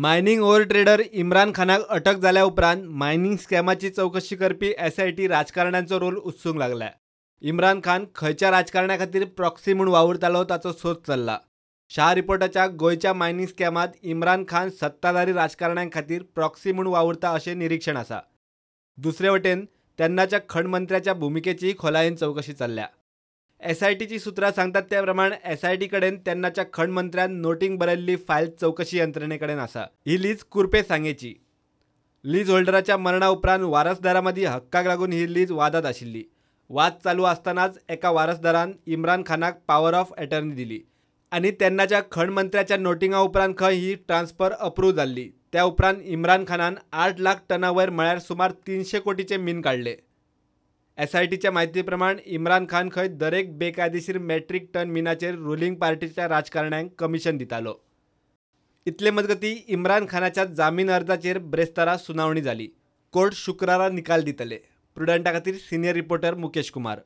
Mining over trader Imran खानाक अटक झाल्या उपरांत मायनिंग स्कॅमाची चौकशी करपी SIT राजकारण्यांचो रोल उत्सूंक लागला. इम्रान खान खंयच्या राजकारण्या खातीर प्रॉक्सी म्हूण वावुरतालो ताचो सोद चल्ला. शाह रिपोर्टाच्या गोंयच्या मायनिंग स्कॅमात इम्रान खान सत्ताधारी राजकारण्यां खातीर प्रॉक्सी म्हूण वावुरता अशें निरीक्षण आसा. दुसरे वटेन तेन्नाच्या खण मंत्र्याच्या भुमिकेची खोलायेन चवकशी चल्ल्या. SITची सुत्रां सांगतात ते प्रमाण SIT कडेन तेन्नाच्या खण मंत्र्यान नोटींग बरयल्ली फायल चवकशी यंत्रणे कडेन आसा. ही लीज कुरपे सांगेची. लीज होल्डराच्या मरणा उपरांत वारसदारां मदीं हक्काक लागून ही लीज वादांत आशिल्ली. वाद चालू आसतनाच एका वारसदारान इम्रान खानाक पॉवर ऑफ अटर्नी दिली आनी तेन्नाच्या खण मंत्र्याच्या नोटिंगा उपरांत खंय ही ट्रान्स्फर अप्रूव्ह जाल्ली. त्या उपरांत इम्रान खानान 8 लाख टना वयर म्हळ्यार सुमार 300 कोटीचे मीन काडले. SITच्या म्हायती प्रमाण इम्रान खान खंय दरेक बेकायदेशीर मॅट्रिक टन मिनाचेर रुलींग पार्टीच्या राजकारण्यांक कमिशन दितालो. इतले मजगतीं इम्रान खानाच्या जामीन अर्जाचेर ब्रेस्तारा सुनावणी जाली. कोर्ट शुक्रारा निकाल दितले. प्रुडंटा खातीर सिनियर रिपोर्टर मुकेश कुमार.